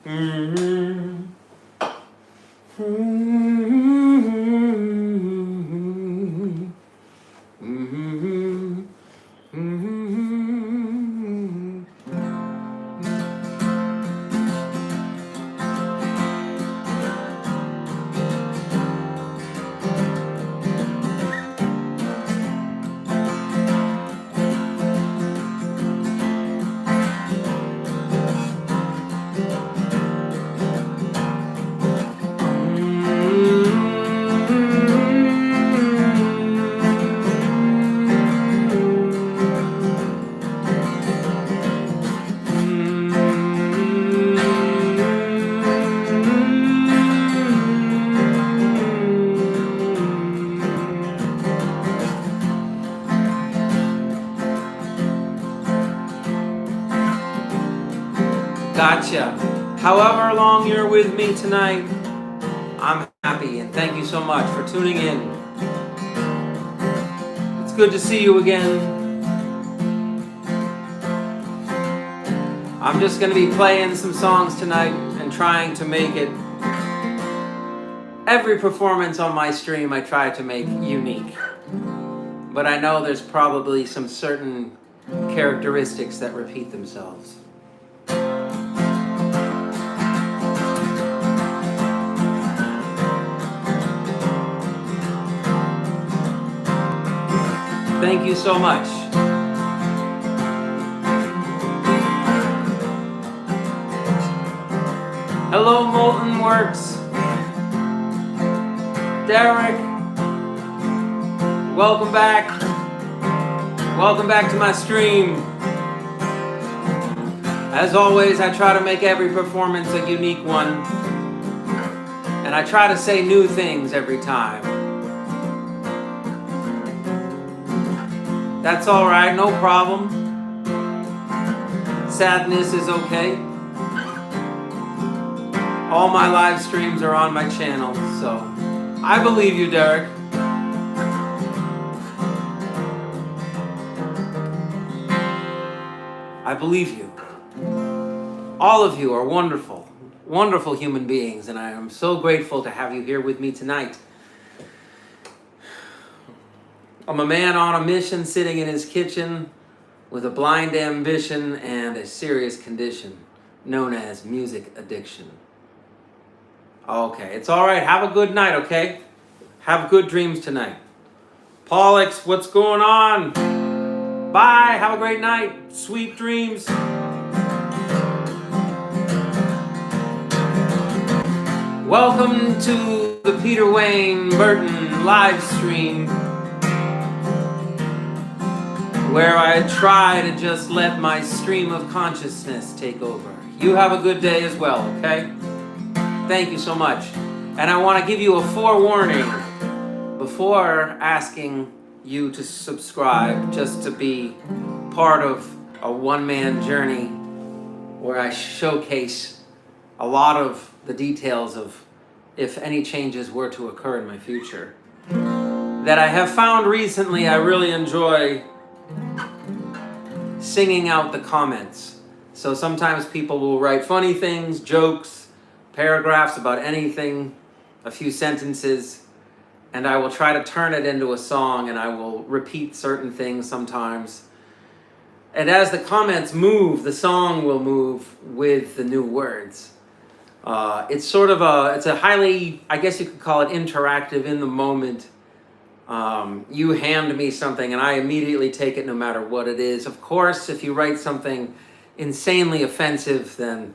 Mm-hmm. Gotcha. However long you're with me tonight, I'm happy, and thank you so much for tuning in. It's good to see you again. I'm just going to be playing some songs tonight and trying to make it. Every performance on my stream I try to make unique. But I know there's probably some certain characteristics that repeat themselves. Thank you so much. Hello, Molten Works. Derek. Welcome back. Welcome back to my stream. As always, I try to make every performance a unique one. And I try to say new things every time. That's all right, no problem. Sadness is okay. All my live streams are on my channel, so I believe you, Derek. I believe you. All of you are wonderful, wonderful human beings, and I am so grateful to have you here with me tonight. I'm a man on a mission sitting in his kitchen with a blind ambition and a serious condition known as music addiction. Okay, it's all right. Have a good night, okay? Have good dreams tonight. Pollux, what's going on? Bye. Have a great night. Sweet dreams. Welcome to the Peter Wayne Burton live stream, where I try to just let my stream of consciousness take over. You have a good day as well, okay? Thank you so much. And I want to give you a forewarning before asking you to subscribe, just to be part of a one-man journey where I showcase a lot of the details of if any changes were to occur in my future. That I have found recently I really enjoy singing out the comments. So sometimes people will write funny things, jokes, paragraphs about anything, a few sentences, and I will try to turn it into a song, and I will repeat certain things sometimes. And as the comments move, the song will move with the new words. It's sort of it's a highly, I guess you could call it interactive, in the moment. You hand me something and I immediately take it no matter what it is. Of course, if you write something insanely offensive, then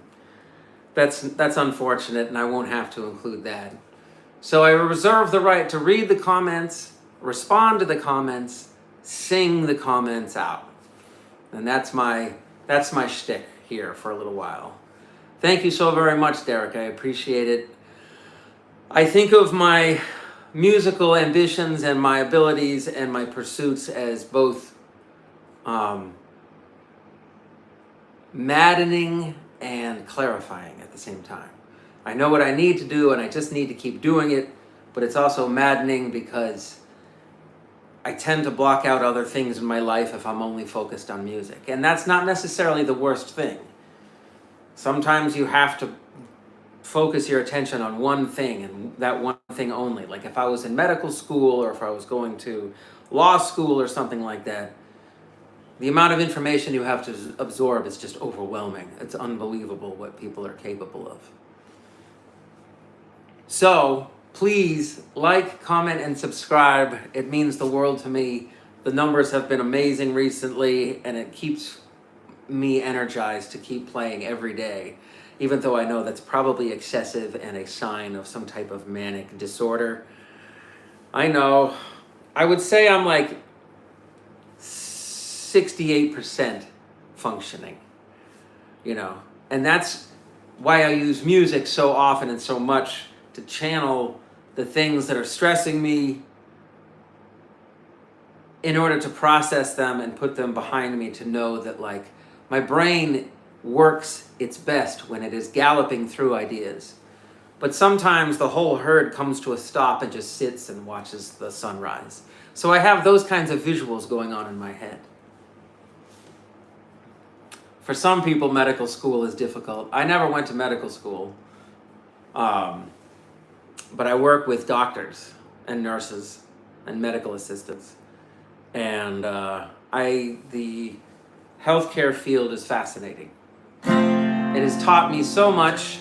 that's unfortunate, and I won't have to include that. So I reserve the right to read the comments, respond to the comments, sing the comments out. And that's my shtick here for a little while. Thank you so very much, Derek. I appreciate it. I think of my musical ambitions and my abilities and my pursuits as both maddening and clarifying at the same time. I know what I need to do and I just need to keep doing it, but it's also maddening because I tend to block out other things in my life if I'm only focused on music. And that's not necessarily the worst thing. Sometimes you have to focus your attention on one thing and that one thing only. Like if I was in medical school or if I was going to law school or something like that, the amount of information you have to absorb is just overwhelming. It's unbelievable what people are capable of. So please like, comment, and subscribe. It means the world to me. The numbers have been amazing recently, and it keeps me energized to keep playing every day, even though I know that's probably excessive and a sign of some type of manic disorder. I know. I would say I'm like 68% functioning, and that's why I use music so often and so much to channel the things that are stressing me in order to process them and put them behind me, to know that like my brain works its best when it is galloping through ideas. But sometimes the whole herd comes to a stop and just sits and watches the sunrise. So I have those kinds of visuals going on in my head. For some people, medical school is difficult. I never went to medical school, but I work with doctors and nurses and medical assistants. And the healthcare field is fascinating. It has taught me so much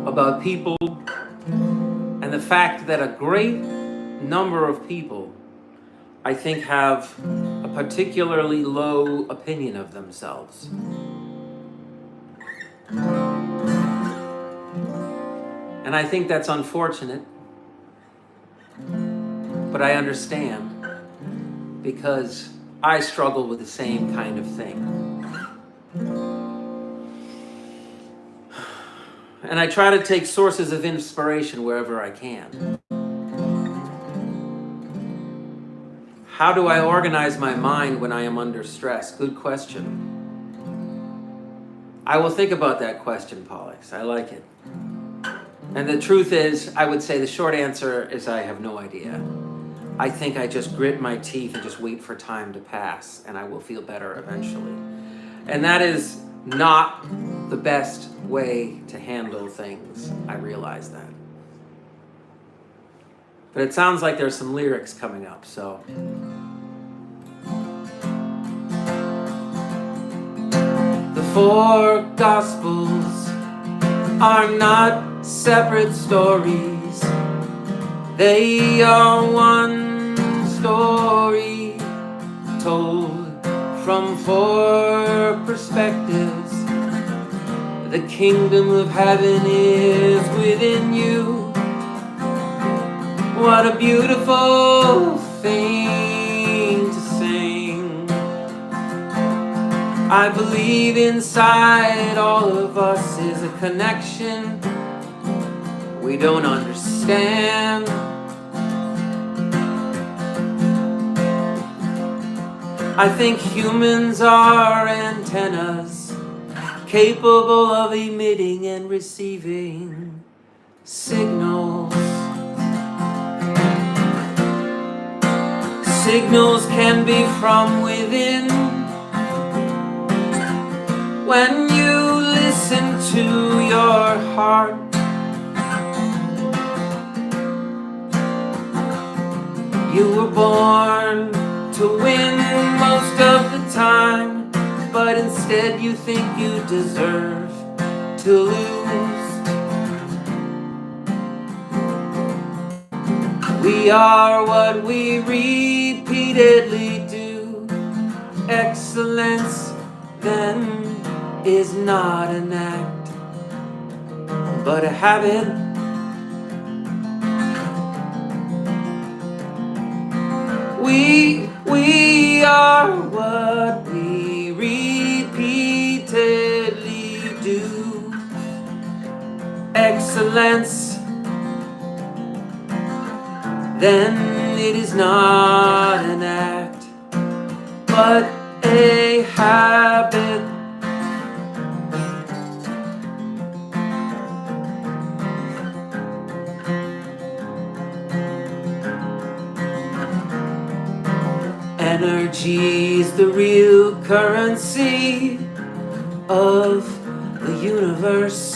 about people and the fact that a great number of people, I think, have a particularly low opinion of themselves. And I think that's unfortunate, but I understand, because I struggle with the same kind of thing. And I try to take sources of inspiration wherever I can. How do I organize my mind when I am under stress? Good question. I will think about that question, Pollux. I like it. And the truth is, I would say the short answer is I have no idea. I think I just grit my teeth and just wait for time to pass, and I will feel better eventually. And that is not the best way to handle things. I realize that. But it sounds like there's some lyrics coming up, so. The four Gospels are not separate stories. They are one story told from four perspectives. The kingdom of heaven is within you. What a beautiful thing to sing. I believe inside all of us is a connection we don't understand. I think humans are antennas capable of emitting and receiving signals. Signals can be from within. When you listen to your heart, you were born to win most of the time, but instead you think you deserve to lose. We are what we repeatedly do. Excellence then is not an act, but a habit. We are what we repeatedly do. Excellence, then it is not an act, but a habit. Energy's the real currency of the universe.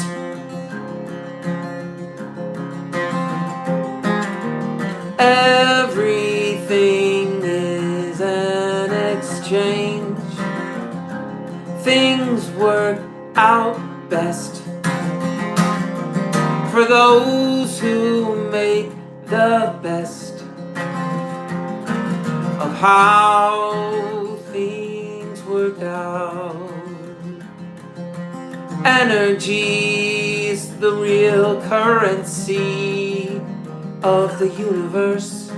work out best for those who make the best of how things work out. Energy is the real currency of the universe.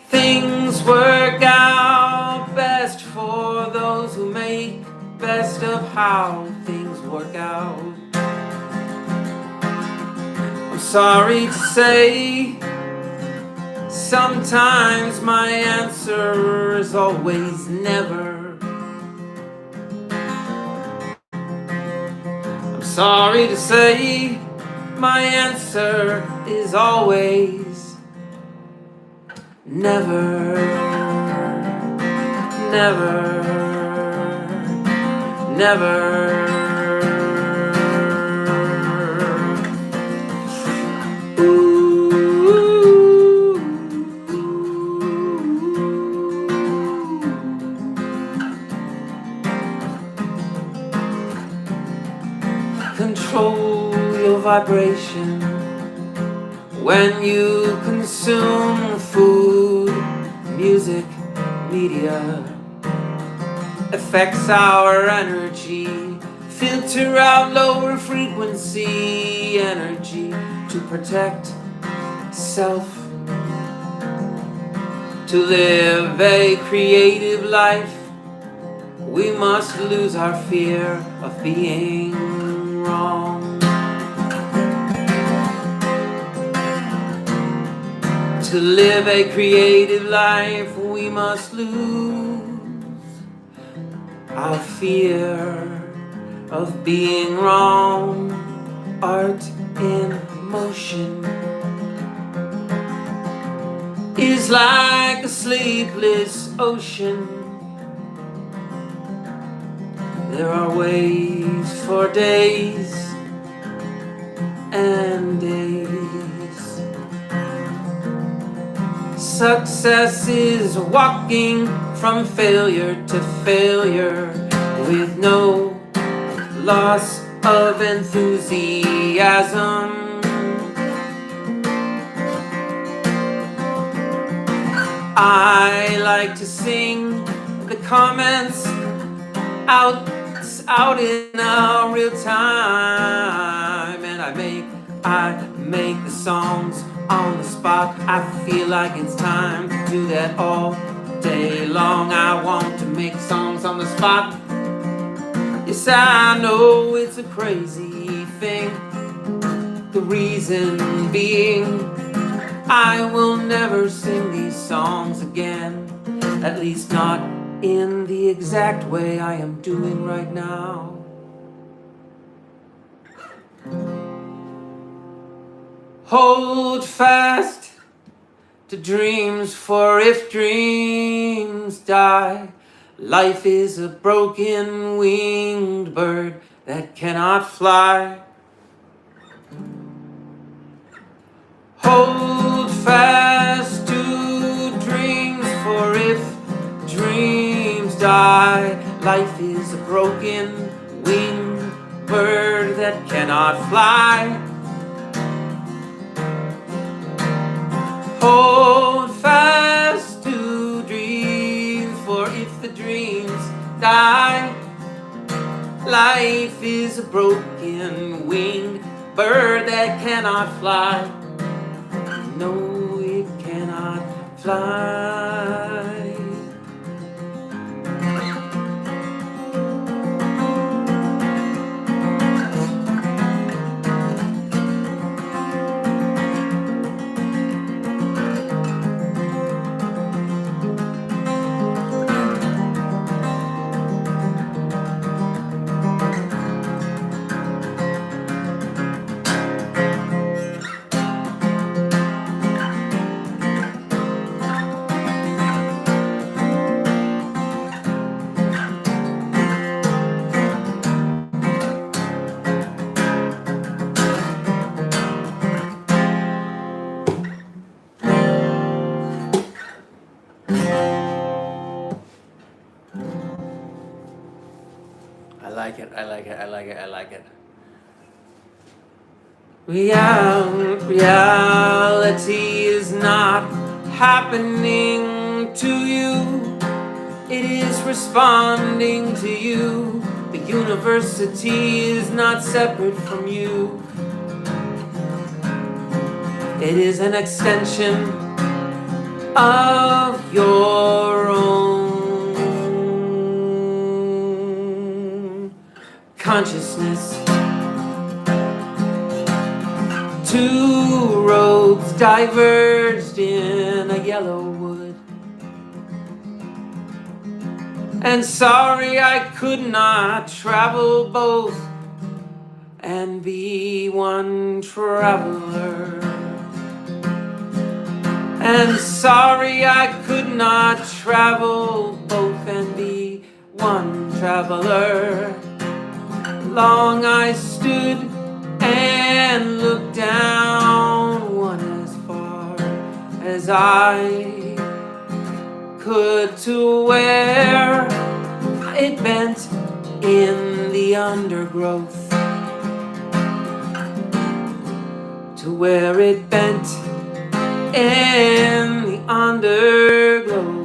Things work out best for those who make best of how things work out. I'm sorry to say, sometimes my answer is always never. I'm sorry to say, my answer is always never, never, never. Control your vibration when you consume food, music, media. Affects our energy. Filter out lower frequency energy to protect self. To live a creative life, we must lose our fear of being wrong. To live a creative life, we must lose our fear of being wrong. Art in motion is like a sleepless ocean. There are waves for days and days. Success is walking from failure to failure with no loss of enthusiasm. I like to sing the comments out in real time, and I make the songs on the spot. I feel like it's time to do that all day long. I want to make songs on the spot. Yes, I know it's a crazy thing. The reason being, I will never sing these songs again, at least not in the exact way I am doing right now. Hold fast to dreams, for if dreams die, life is a broken winged bird that cannot fly. Hold fast to dreams, for if dreams die, life is a broken winged bird that cannot fly. Hold fast to dreams, for if the dreams die, life is a broken winged bird that cannot fly. No, it cannot fly. like it. I like it. I like it. I like it. Reality is not happening to you. It is responding to you. The university is not separate from you. It is an extension of your own consciousness. Two roads diverged in a yellow wood. And sorry I could not travel both and be one traveler. And sorry I could not travel both and be one traveler. Long I stood and looked down, one as far as I could to where it bent in the undergrowth, to where it bent in the undergrowth.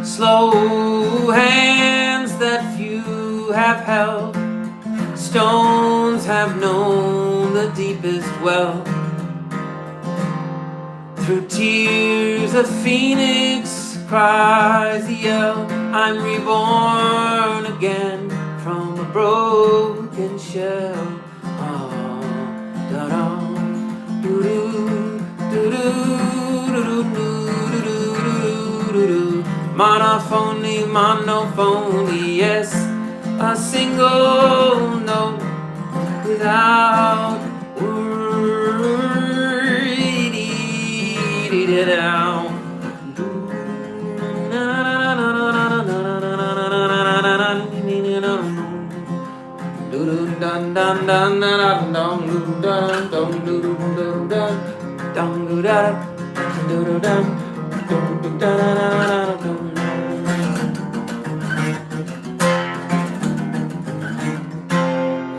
Slow hands that few have held, stones have known the deepest well. Through tears a phoenix cries the yell, I'm reborn again from a broken shell. Oh, da-da, doo-doo, doo-doo, doo-doo. Monophony, monophony, yes, a single note without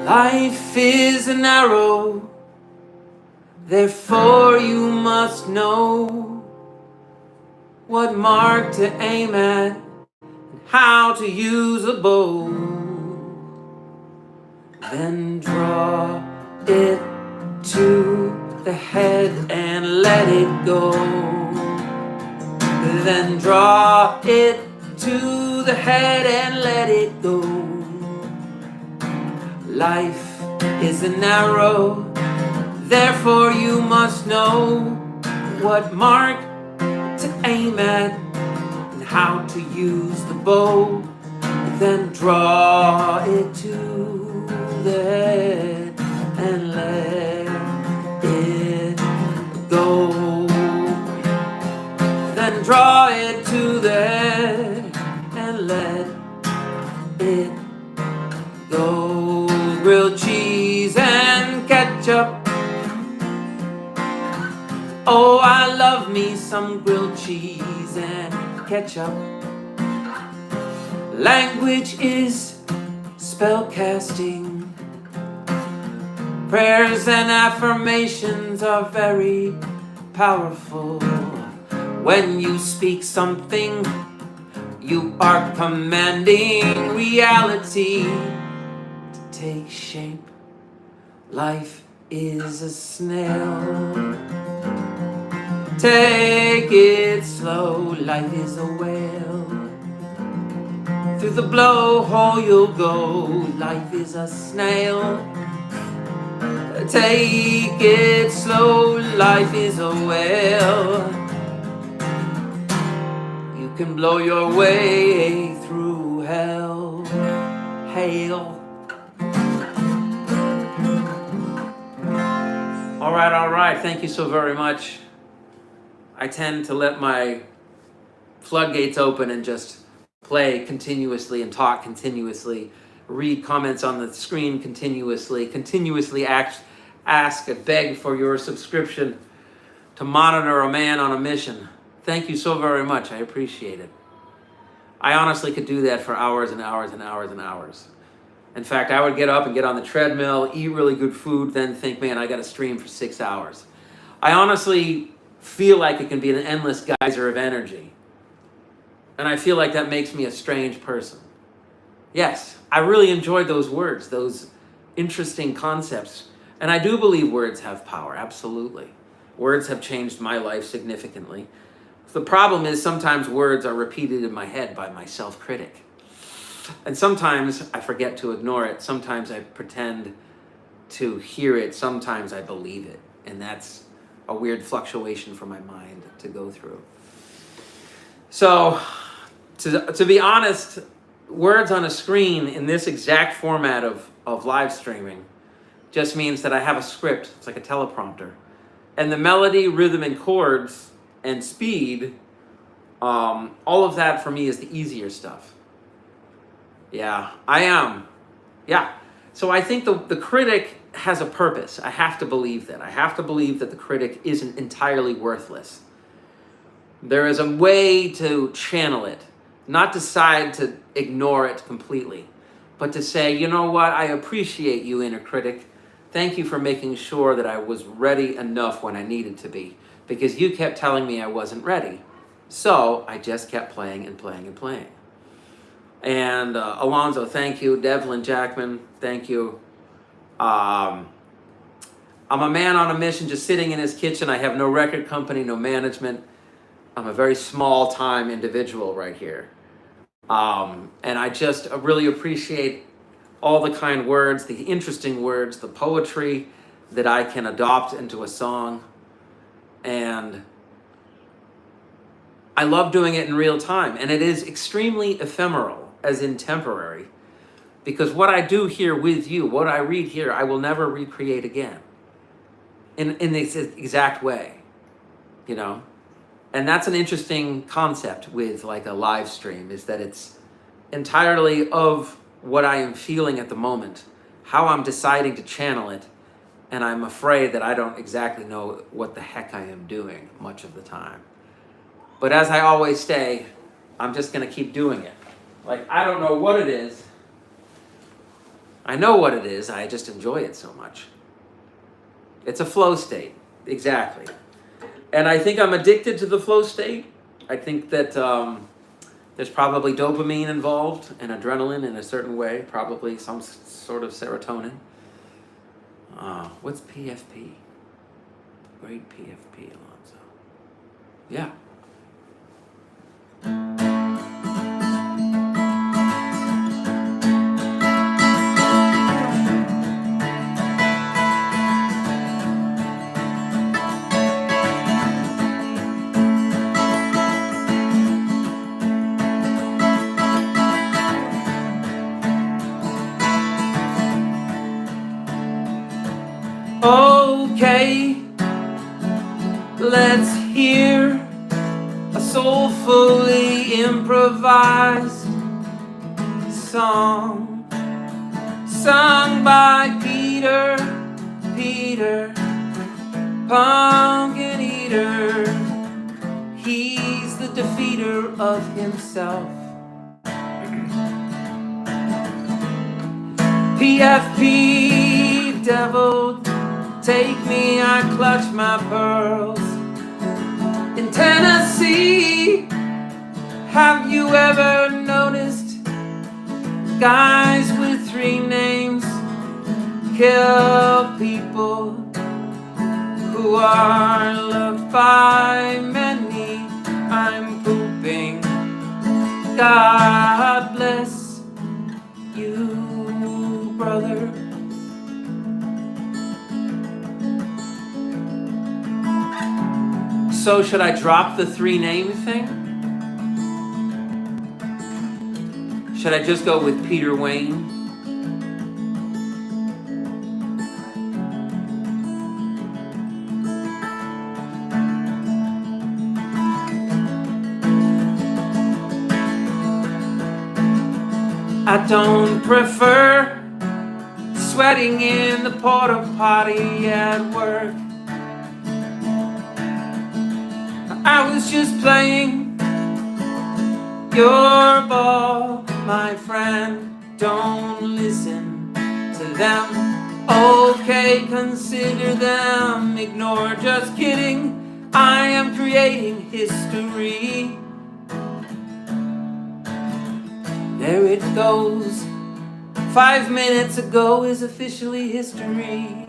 Life is an arrow, therefore you must know what mark to aim at and how to use a bow. Then draw it to the head and let it go. Then draw it to the head and let it go. Life is an arrow, therefore you must know what mark to aim at and how to use the bow. Then draw it to the head and let it go. Then draw it to the head and let it go. Grilled cheese and ketchup. Oh, I love me some grilled cheese and ketchup. Language is spell casting. Prayers and affirmations are very powerful. When you speak something You are commanding reality to take shape. Life is a snail. Take it slow, life is a whale. Through the blowhole you'll go, life is a snail. Take it slow, life is a whale. You can blow your way through hell. Hail. All right. Thank you so very much. I tend to let my floodgates open and just play continuously and talk continuously, read comments on the screen continuously ask and beg for your subscription to monitor a man on a mission. Thank you so very much. I appreciate it. I honestly could do that for hours and hours and hours and hours. In fact, I would get up and get on the treadmill, eat really good food, then think, man, I got to stream for 6 hours. I honestly feel like it can be an endless geyser of energy. And I feel like that makes me a strange person. Yes, I really enjoyed those words, those interesting concepts. And I do believe words have power, absolutely. Words have changed my life significantly. The problem is sometimes words are repeated in my head by my self-critic. And sometimes I forget to ignore it. Sometimes I pretend to hear it. Sometimes I believe it. And that's a weird fluctuation for my mind to go through. So, to be honest, words on a screen in this exact format of live streaming just means that I have a script. It's like a teleprompter. And the melody, rhythm, and chords and speed, all of that for me is the easier stuff. Yeah, I am. Yeah. So I think the critic has a purpose. I have to believe that. I have to believe that the critic isn't entirely worthless. There is a way to channel it, not decide to ignore it completely, but to say, you know what, I appreciate you, inner critic. Thank you for making sure that I was ready enough when I needed to be, because you kept telling me I wasn't ready. So I just kept playing and playing and playing. And Alonzo, thank you. Devlin Jackman, thank you. I'm a man on a mission, just sitting in his kitchen. I have no record company, no management. I'm a very small-time individual right here. And I just really appreciate all the kind words, the interesting words, the poetry that I can adopt into a song. And I love doing it in real time. And it is extremely ephemeral, as in temporary. Because what I do here with you, what I read here, I will never recreate again. In this exact way, you know? And that's an interesting concept with like a live stream, is that it's entirely of what I am feeling at the moment, how I'm deciding to channel it, and I'm afraid that I don't exactly know what the heck I am doing much of the time. But as I always say, I'm just gonna keep doing it. Like, I don't know what it is. I know what it is, I just enjoy it so much. It's a flow state, exactly. And I think I'm addicted to the flow state. I think that there's probably dopamine involved and adrenaline in a certain way, probably some sort of serotonin. What's PFP? Great PFP, Alonzo. Yeah. Okay, let's hear a soulfully improvised song sung by Peter, Pumpkin Eater. He's the defeater of himself. PFP, devil, take me, I clutch my pearls. In Tennessee, Have you ever noticed guys with 3 names kill people who are loved by many? I'm pooping. God bless you, brother. So should I drop the 3 name thing? Should I just go with Peter Wayne? I don't prefer sweating in the porta potty at work. I was just playing your ball, my friend. Don't listen to them. Okay, consider them ignored. Just kidding. I am creating history. There it goes. 5 minutes ago is officially history.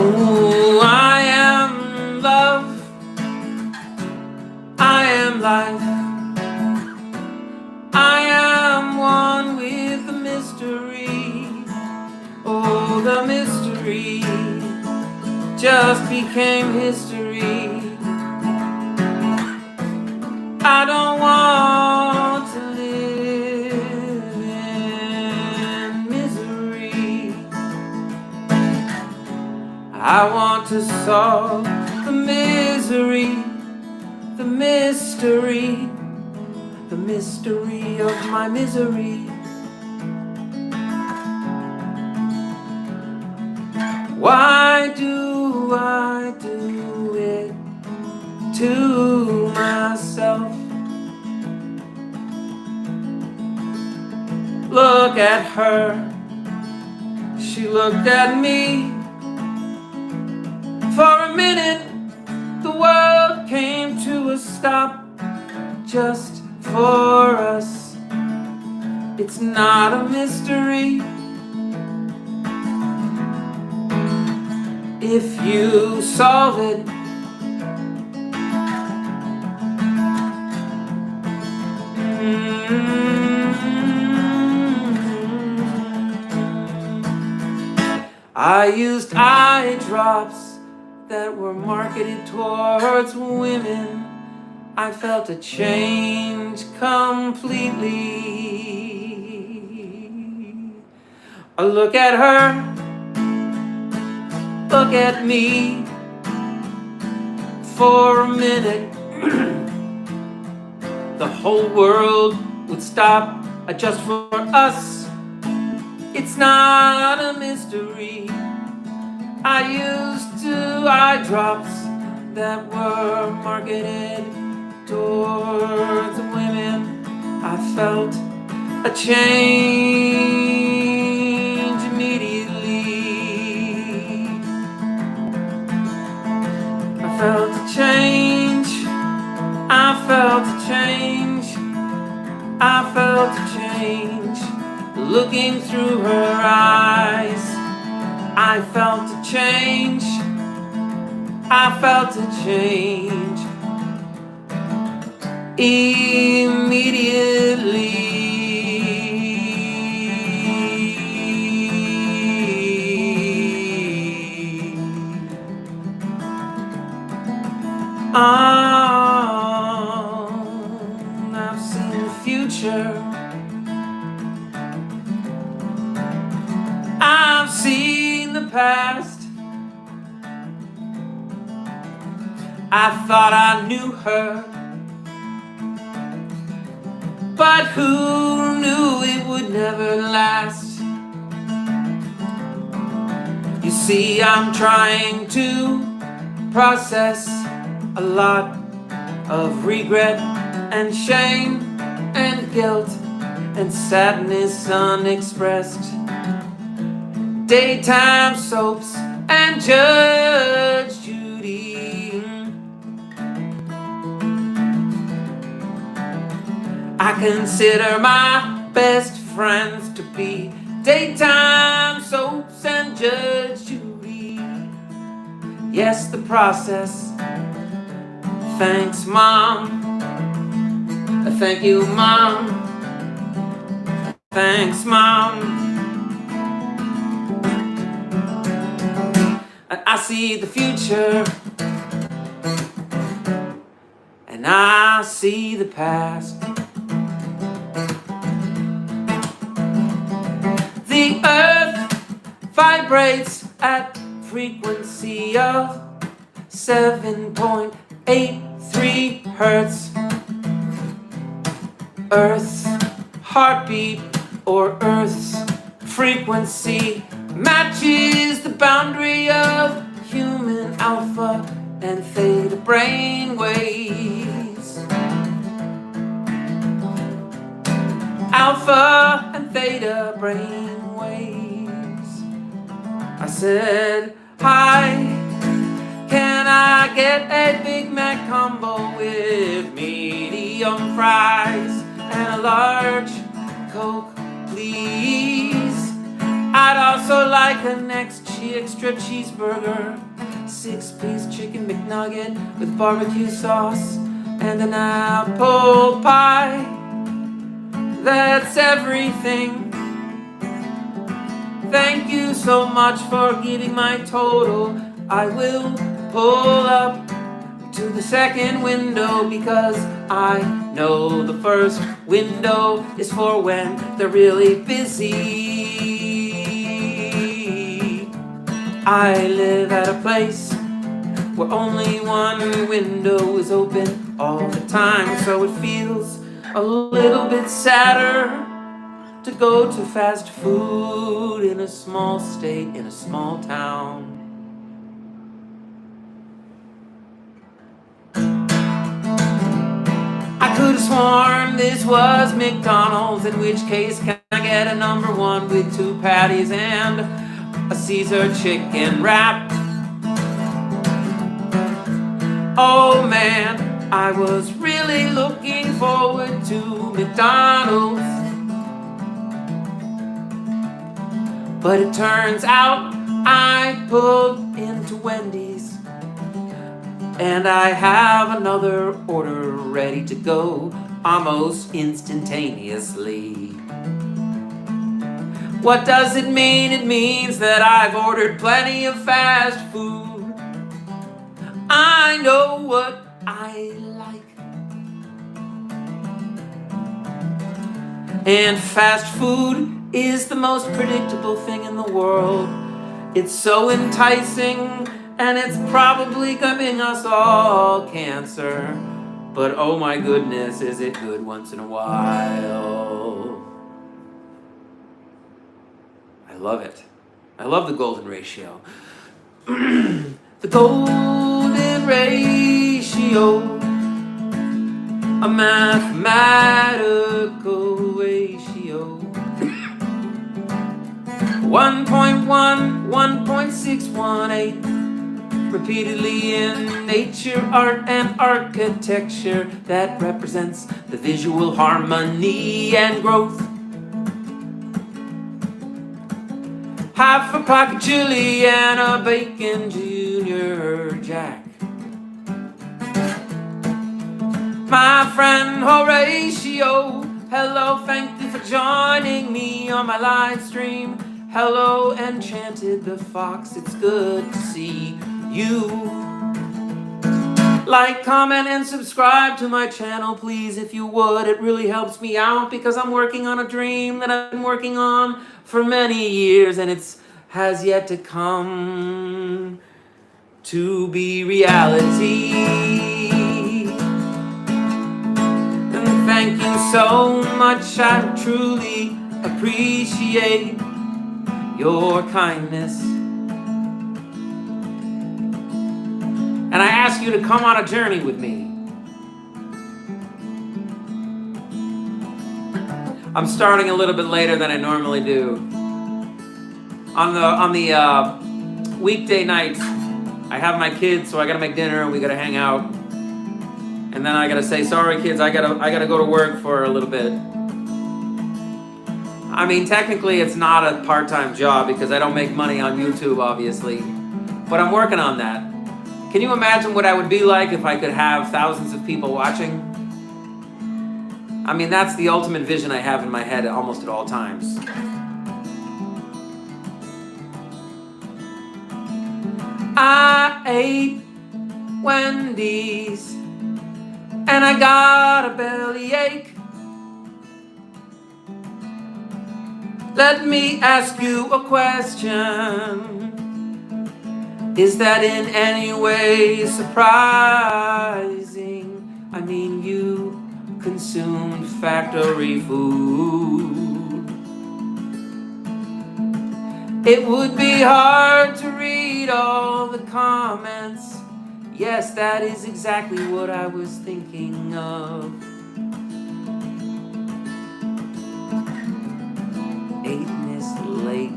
Oh, I am love, I am life, I am one with the mystery. Oh, the mystery just became history. I don't want to live in misery. I want to solve the misery, the mystery of my misery. Why do I do it to myself? Look at her, she looked at me. For a minute, the world came to a stop just for us. It's not a mystery if you solve it. I used eye drops that were marketed towards women. I felt a change completely. Look at her, look at me. For a minute, the whole world would stop just for us. It's not a mystery. I used to eye drops that were marketed towards women. I felt a change immediately. I felt a change. I felt a change. I felt a change. Looking through her eyes, I felt a change. I felt a change immediately. I've seen the future. I've seen the past. I thought I knew her, but but who knew it would never last? You see, I'm trying to process a lot of regret and shame and guilt and sadness unexpressed. Daytime soaps and Judge Judy. I consider my best friends to be daytime soaps and Judge Judy. Yes, the process. Thanks, Mom. Thank you, Mom. Thanks, Mom. I see the future, and I see the past. The earth vibrates at frequency of 7.83 hertz. Earth's heartbeat or Earth's frequency matches the boundary of human alpha and theta brain waves. Alpha and theta brain waves. I said, hi, can I get a Big Mac combo with medium fries and a large Coke, please? I'd also like an extra cheeseburger, 6-piece chicken McNugget with barbecue sauce, and an apple pie. That's everything. Thank you so much for giving my total. I will pull up to the second window because I know the first window is for when they're really busy. I live at a place where only one window is open all the time, so it feels a little bit sadder to go to fast food in a small state, in a small town. I could have sworn this was McDonald's, in which case can I get a number one with 2 patties and a Caesar chicken wrap? Oh man, I was really looking forward to McDonald's, but it turns out I pulled into Wendy's, and I have another order ready to go almost instantaneously. What does it mean? It means that I've ordered plenty of fast food. I know what I like. And fast food is the most predictable thing in the world. It's so enticing, and it's probably giving us all cancer. But oh my goodness, is it good once in a while. I love it. I love the golden ratio. The golden ratio, a mathematical ratio. 1.1, 1.618, repeatedly in nature, art, and architecture that represents the visual harmony and growth. Half a pocket chili and a bacon Junior Jack. My friend Horatio, hello, thank you for joining me on my live stream. Hello, Enchanted the Fox, it's good to see you. Like, comment, and subscribe to my channel, please, if you would. It really helps me out because I'm working on a dream that I've been working on for many years, and it has yet to come to be reality. And thank Thank you so much, I truly appreciate your kindness. And I ask you to come on a journey with me. I'm starting a little bit later than I normally do. On the weekday nights, I have my kids, so I gotta make dinner and we gotta hang out. And then I gotta say, sorry kids, I gotta go to work for a little bit. I mean, technically it's not a part-time job because I don't make money on YouTube, obviously. But I'm working on that. Can you imagine what I would be like if I could have thousands of people watching? I mean, that's the ultimate vision I have in my head almost at all times. I ate Wendy's and I got a bellyache. Let me ask you a question. Is that in any way surprising? I mean, you consumed factory food. It would be hard to read all the comments. Yes, that is exactly what I was thinking of. 8 minutes late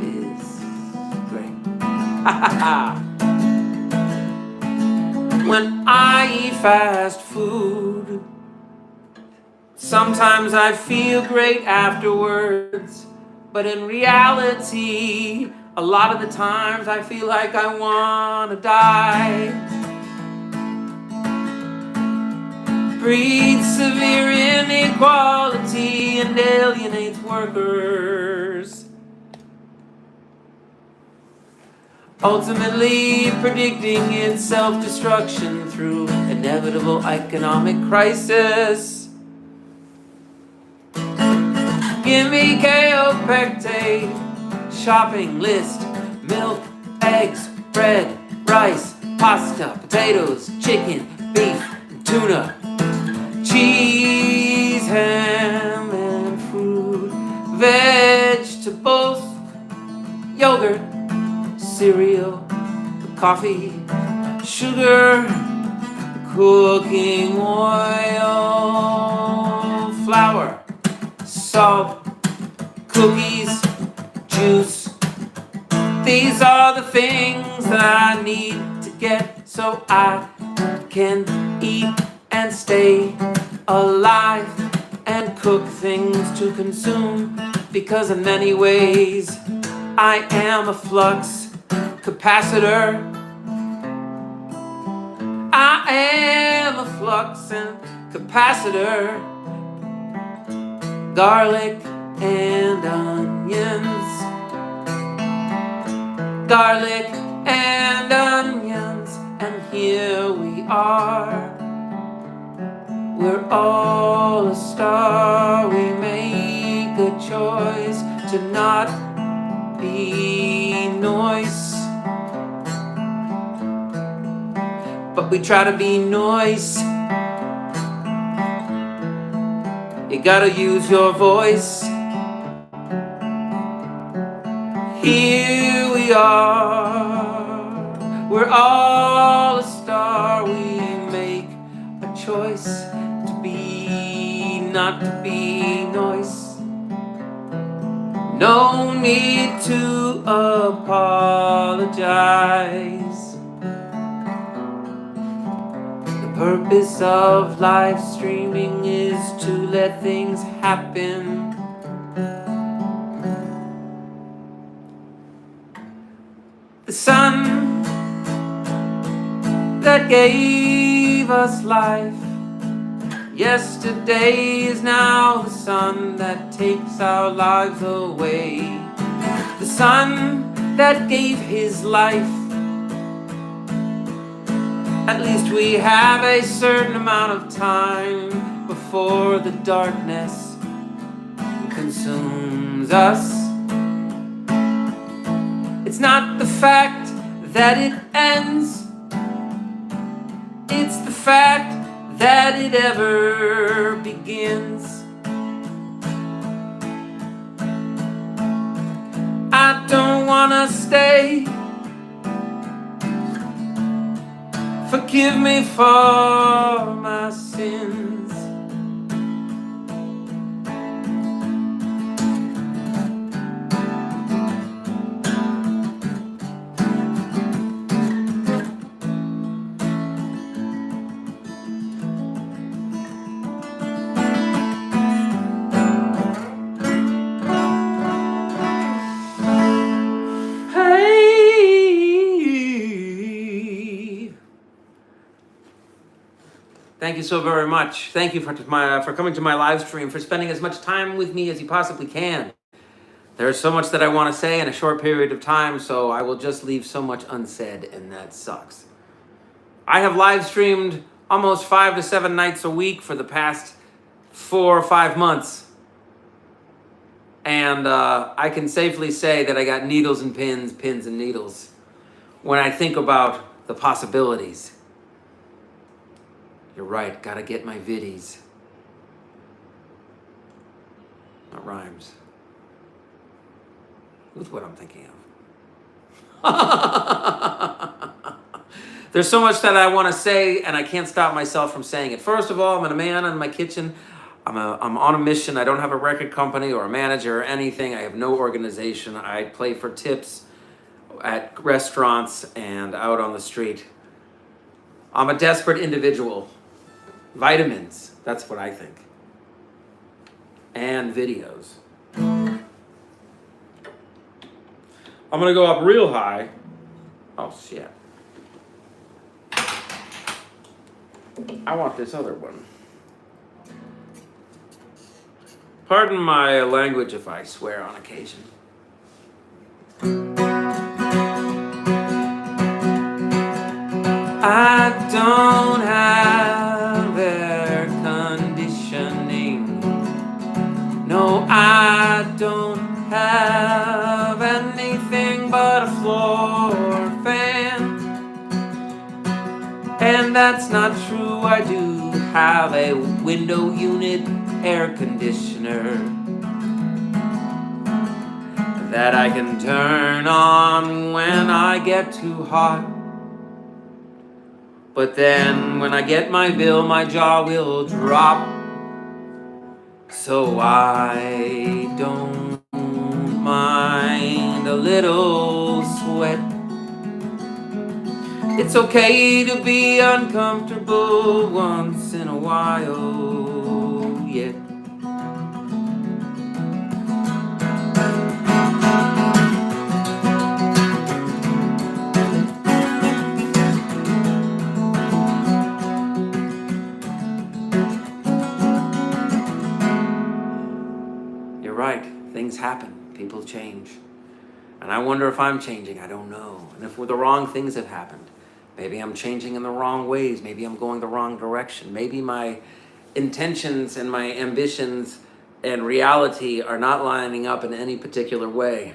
is great. When I eat fast food, sometimes I feel great afterwards, but in reality, a lot of the times I feel like I want to die. Breeds severe inequality and alienates workers, ultimately predicting its self-destruction through inevitable economic crisis. Give me kaopectate, shopping list, milk, eggs, bread, rice, pasta, potatoes, chicken, beef, tuna, cheese, ham, and fruit, vegetables, yogurt, cereal, coffee, sugar, cooking oil, flour, salt, cookies, juice. These are the things that I need to get so I can eat and stay alive and cook things to consume, because in many ways I am a flux capacitor. I am a flux and capacitor. Garlic and onions, garlic and onions, and here we are. We're all a star. We make a choice to not be noise, but we try to be noise. You gotta use your voice. Here we are. We're all a star. We make a choice to be, not to be noise. No need to apologize. The purpose of live streaming is to let things happen. The sun that gave us life yesterday is now the sun that takes our lives away. The sun that gave his life. At least we have a certain amount of time before the darkness consumes us. It's not the fact that it ends, it's the fact that it ever begins. stay. Forgive me for my sins. Thank you so very much. Thank you for coming to my live stream, for spending as much time with me as you possibly can. There's so much that I want to say in a short period of time, so I will just leave so much unsaid, and that sucks. I have live streamed almost 5 to 7 nights a week for the past 4 or 5 months. And I can safely say that I got needles and pins, pins and needles, when I think about the possibilities. You're right, gotta get my viddies. That rhymes with what I'm thinking of. There's so much that I want to say, and I can't stop myself from saying it. First of all, I'm a man in my kitchen. I'm on a mission. I don't have a record company or a manager or anything. I have no organization. I play for tips at restaurants and out on the street. I'm a desperate individual. Vitamins, that's what I think. And videos. I'm gonna go up real high. Oh shit. I want this other one. Pardon my language if I swear on occasion. I don't have air conditioning. No, I don't have anything but a floor fan. And that's not true, I do have a window unit air conditioner that I can turn on when I get too hot. But then when I get my bill, my jaw will drop. So I don't mind a little sweat. It's okay to be uncomfortable once in a while, yeah. Things happen, people change. And I wonder if I'm changing, I don't know. And if the wrong things have happened, maybe I'm changing in the wrong ways, maybe I'm going the wrong direction, maybe my intentions and my ambitions and reality are not lining up in any particular way.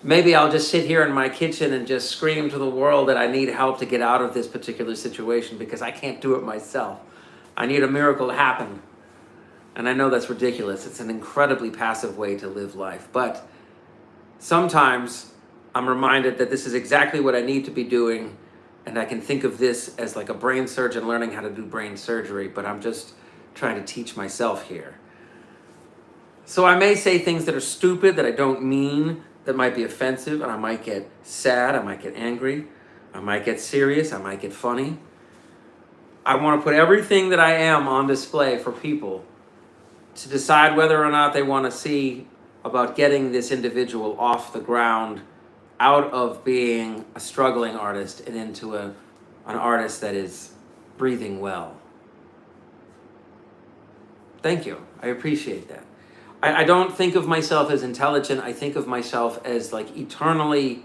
Maybe I'll just sit here in my kitchen and just scream to the world that I need help to get out of this particular situation because I can't do it myself. I need a miracle to happen. And I know that's ridiculous. It's an incredibly passive way to live life. But sometimes I'm reminded that this is exactly what I need to be doing. And I can think of this as like a brain surgeon learning how to do brain surgery. But I'm just trying to teach myself here. So I may say things that are stupid, that I don't mean, that might be offensive. And I might get sad. I might get angry. I might get serious. I might get funny. I want to put everything that I am on display for people to decide whether or not they want to see about getting this individual off the ground, out of being a struggling artist and into an artist that is breathing well. Thank you. I appreciate that. I don't think of myself as intelligent. I think of myself as like eternally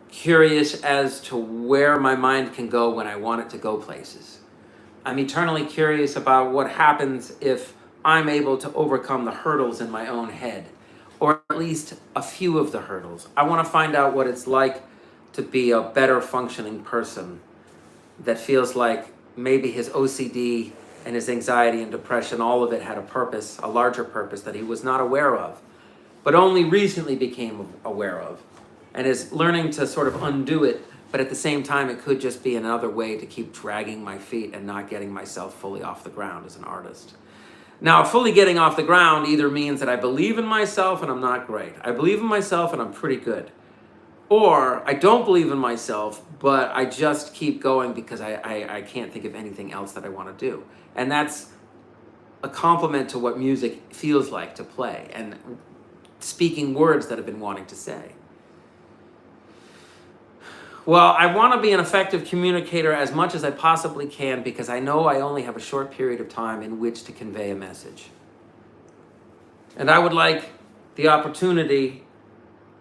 curious as to where my mind can go when I want it to go places. I'm eternally curious about what happens if I'm able to overcome the hurdles in my own head, or at least a few of the hurdles. I want to find out what it's like to be a better functioning person that feels like maybe his OCD and his anxiety and depression, all of it had a purpose, a larger purpose that he was not aware of, but only recently became aware of. and is learning to sort of undo it. But at the same time, it could just be another way to keep dragging my feet and not getting myself fully off the ground as an artist. Now, fully getting off the ground either means that I believe in myself and I'm not great. I believe in myself and I'm pretty good. Or I don't believe in myself, but I just keep going because I can't think of anything else that I want to do. And that's a compliment to what music feels like to play and speaking words that I've been wanting to say. Well, I want to be an effective communicator as much as I possibly can because I know I only have a short period of time in which to convey a message. And I would like the opportunity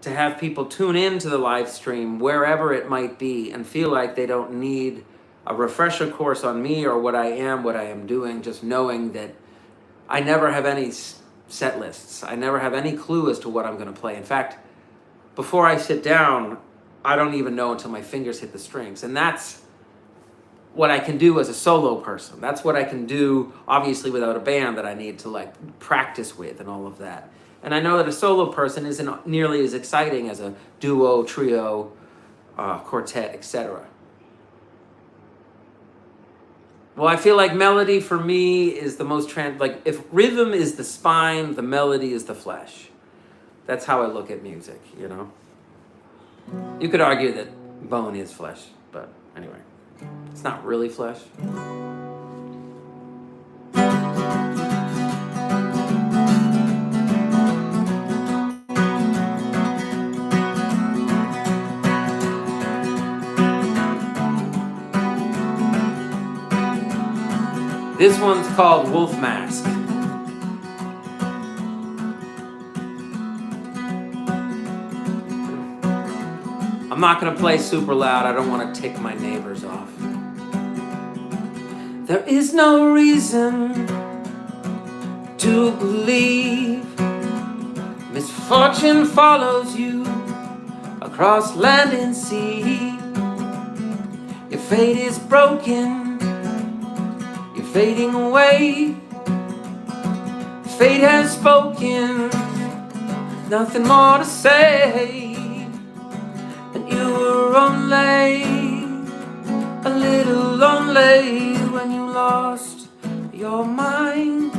to have people tune into the live stream wherever it might be and feel like they don't need a refresher course on me or what I am doing, just knowing that I never have any set lists. I never have any clue as to what I'm going to play. In fact, before I sit down, I don't even know until my fingers hit the strings. And that's what I can do as a solo person. That's what I can do, obviously, without a band that I need to like practice with and all of that. And I know that a solo person isn't nearly as exciting as a duo, trio, quartet, etc. Well, I feel like melody for me is the most, like if rhythm is the spine, the melody is the flesh. That's how I look at music, you know? You could argue that bone is flesh, but anyway, it's not really flesh. This one's called Wolf Mask. I'm not gonna play super loud. I don't want to tick my neighbors off. There is no reason to believe misfortune follows you across land and sea. Your fate is broken. You're fading away. Fate has spoken. Nothing more to say. You were only a little lonely when you lost your mind.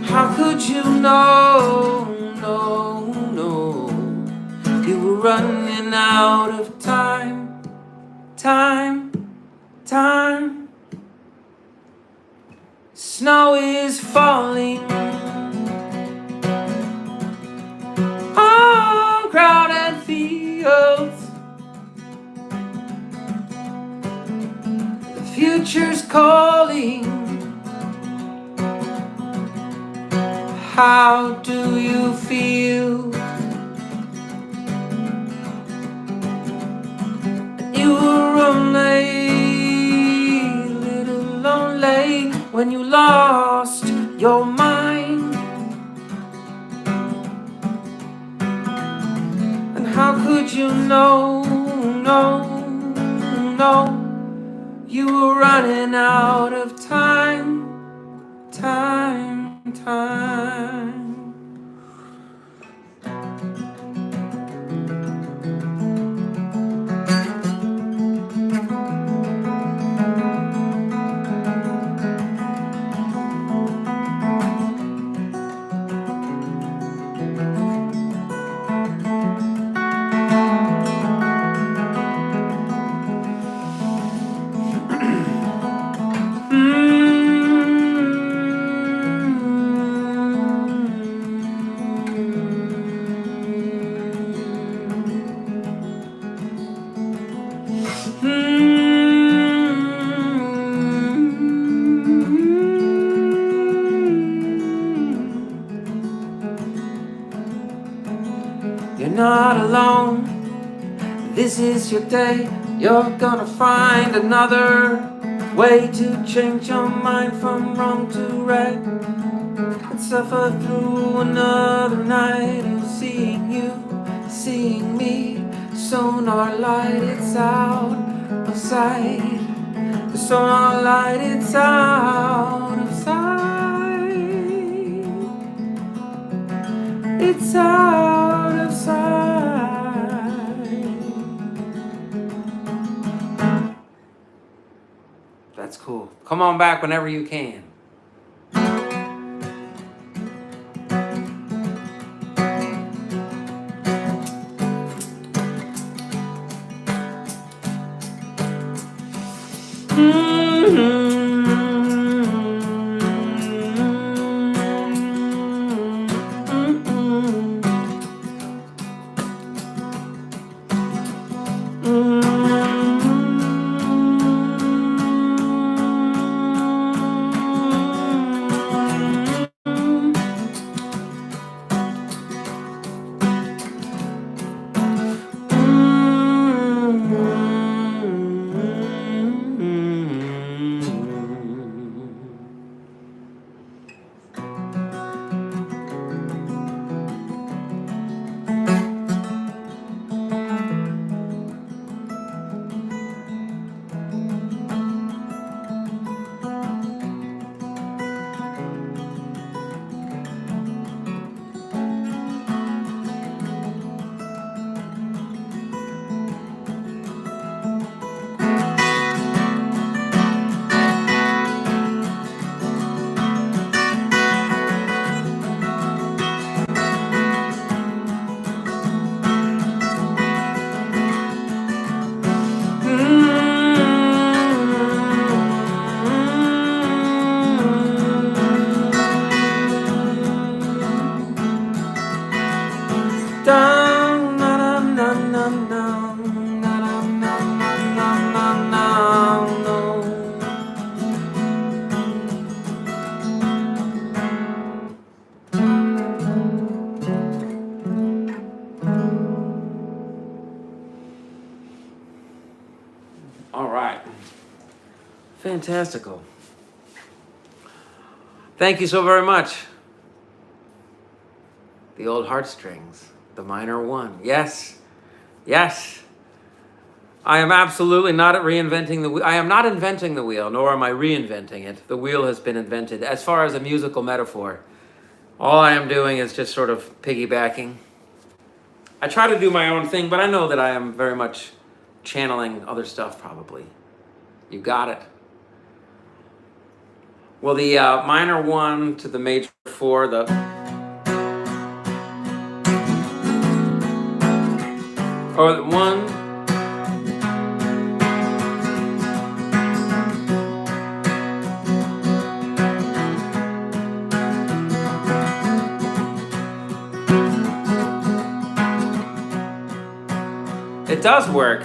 How could you know, no, you were running out of time. Snow is falling on crowded fields. The future's calling. How do you feel? You were only a little lonely when you lost your mind. And how could you know, you were running out of time. You're not alone. This is your day. You're gonna find another way to change your mind from wrong to right, and suffer through another night of seeing you, seeing me. Soon our light, it's out of sight. Soon our light, it's out of sight. it's out of sight. That's cool. Come on back whenever you can. All right. Fantastical. Thank you so very much. The old heartstrings, the minor one. Yes, yes. I am absolutely not reinventing the wheel. I am not inventing the wheel, nor am I reinventing it. The wheel has been invented. As far as a musical metaphor, all I am doing is just sort of piggybacking. I try to do my own thing, but I know that I am very much channeling other stuff, probably. You got it. Well, the minor one to the major four, the... or the one... It does work.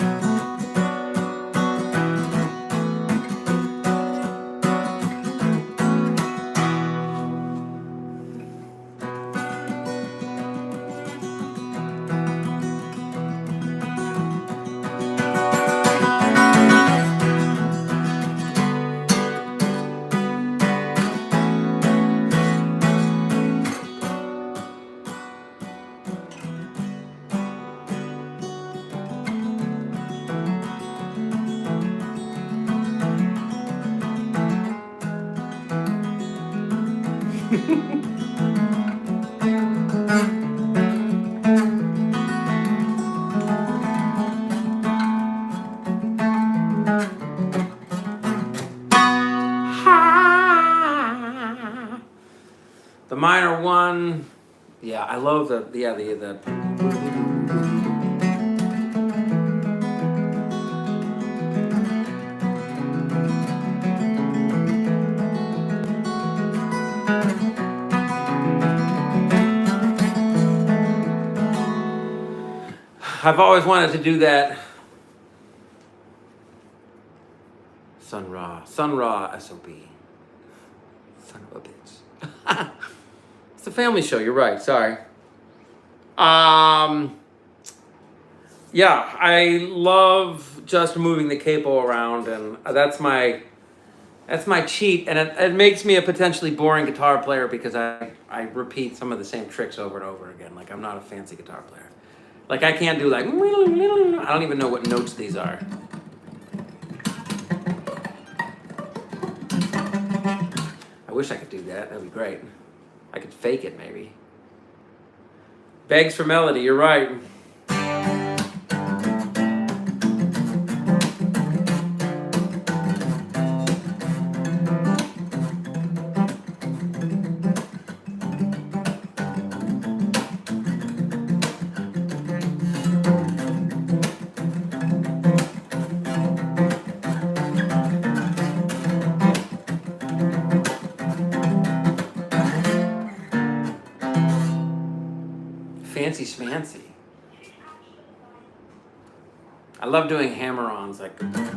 The minor one, yeah, I love the. I've always wanted to do that. Sun Ra, SOB. Son of a bitch. It's a family show, you're right, sorry. Yeah, I love just moving the capo around, and that's my cheat, and it makes me a potentially boring guitar player because I repeat some of the same tricks over and over again. Like, I'm not a fancy guitar player. Like, I can't do like, I don't even know what notes these are. I wish I could do that, that'd be great. I could fake it maybe. Begs for melody, you're right. Fancy schmancy. I love doing hammer-ons, like a.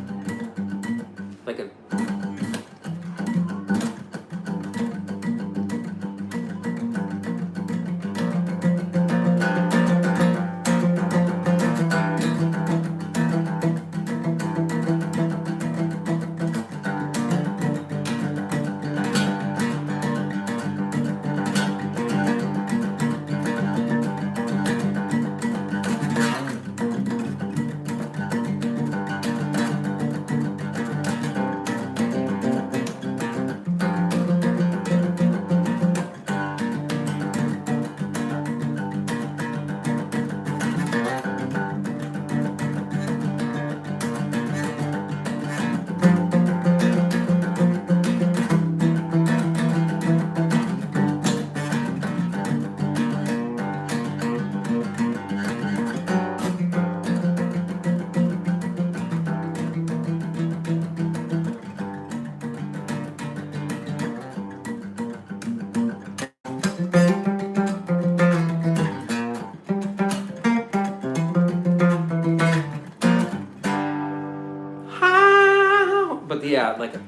But yeah, like a.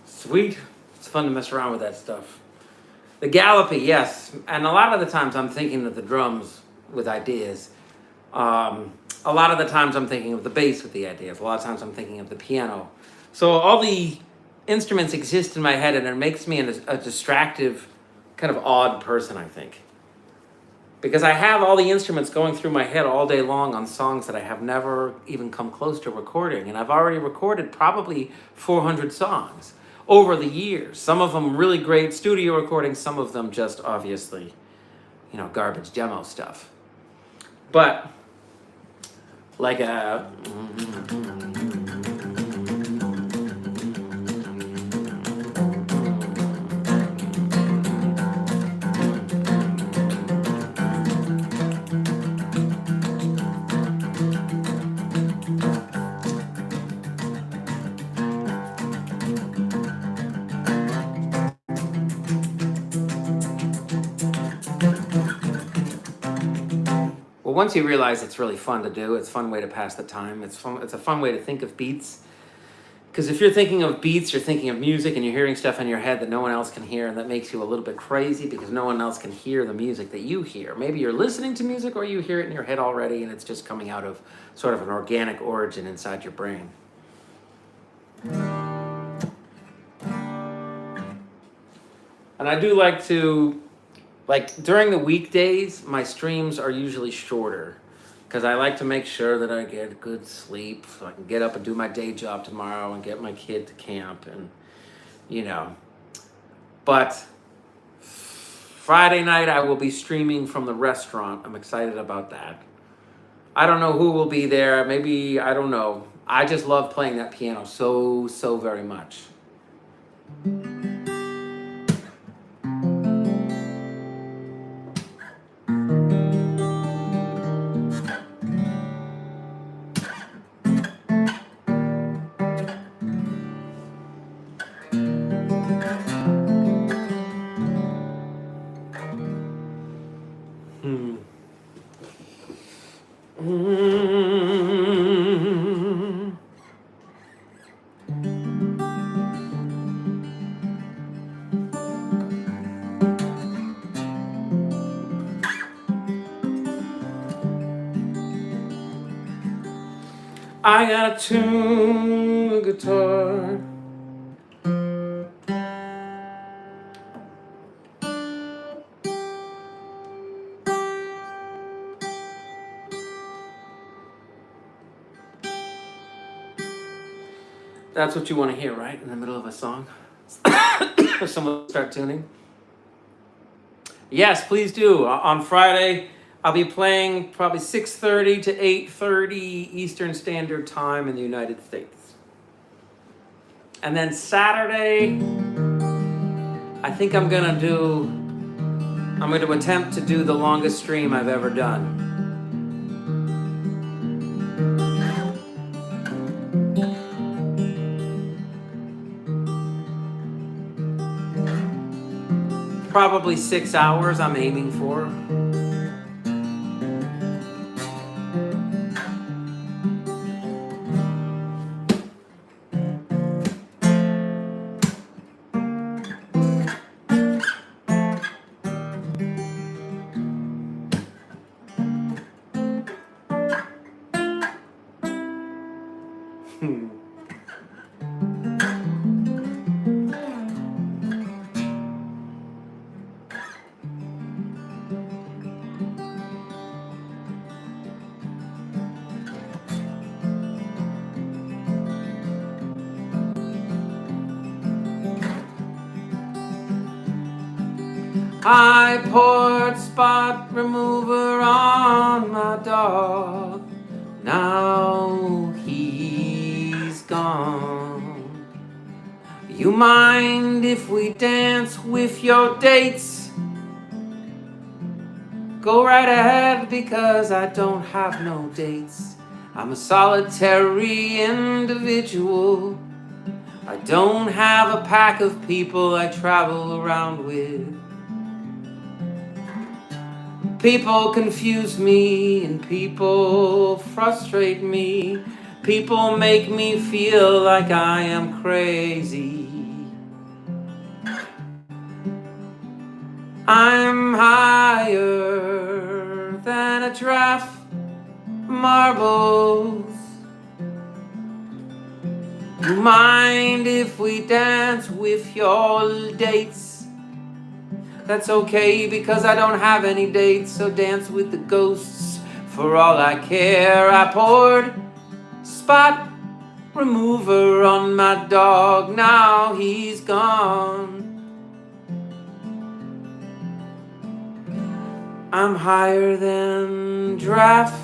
Sweet. It's fun to mess around with that stuff. The gallopy, yes. And a lot of the times I'm thinking of the drums with ideas. A lot of the times I'm thinking of the bass with the ideas. A lot of times I'm thinking of the piano. So all the instruments exist in my head, and it makes me a distractive, kind of odd person, I think. Because I have all the instruments going through my head all day long on songs that I have never even come close to recording. And I've already recorded probably 400 songs over the years. Some of them really great studio recordings, some of them just obviously, garbage demo stuff. But like a. Well, once you realize it's really fun to do, it's a fun way to pass the time. It's fun. It's a fun way to think of beats. Because if you're thinking of beats, you're thinking of music, and you're hearing stuff in your head that no one else can hear, and that makes you a little bit crazy because no one else can hear the music that you hear. Maybe you're listening to music, or you hear it in your head already, and it's just coming out of sort of an organic origin inside your brain. And I do like to. During the weekdays, my streams are usually shorter because I like to make sure that I get good sleep so I can get up and do my day job tomorrow and get my kid to camp and, But Friday night, I will be streaming from the restaurant. I'm excited about that. I don't know who will be there. Maybe, I don't know. I just love playing that piano so very much. I gotta tune the guitar. That's what you want to hear, right? In the middle of a song? Or someone start tuning? Yes, please do. On Friday, I'll be playing probably 6:30 to 8:30 Eastern Standard Time in the United States. And then Saturday, I think I'm going to attempt to do the longest stream I've ever done. Probably 6 hours I'm aiming for. I poured spot remover on my dog. Now he's gone. You mind if we dance with your dates? Go right ahead because I don't have no dates. I'm a solitary individual. I don't have a pack of people I travel around with. People confuse me and people frustrate me. People make me feel like I am crazy. I'm higher than a giraffe, marbles. You mind if we dance with your dates? That's okay because I don't have any dates, so dance with the ghosts for all I care. I poured spot remover on my dog, now he's gone. I'm higher than giraffe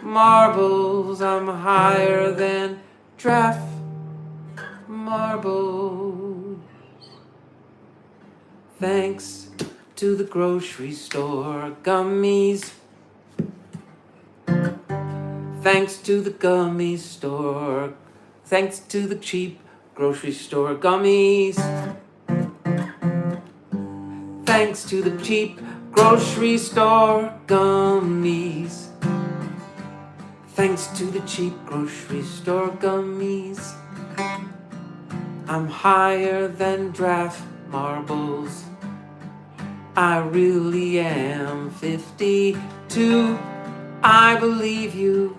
marbles. I'm higher than giraffe marbles. Thanks to the grocery store gummies. Thanks to the gummy store. Thanks to the cheap grocery store gummies. Thanks to the cheap grocery store gummies. Thanks to the cheap grocery store gummies. I'm higher than draft marbles. I really am 52. I believe you.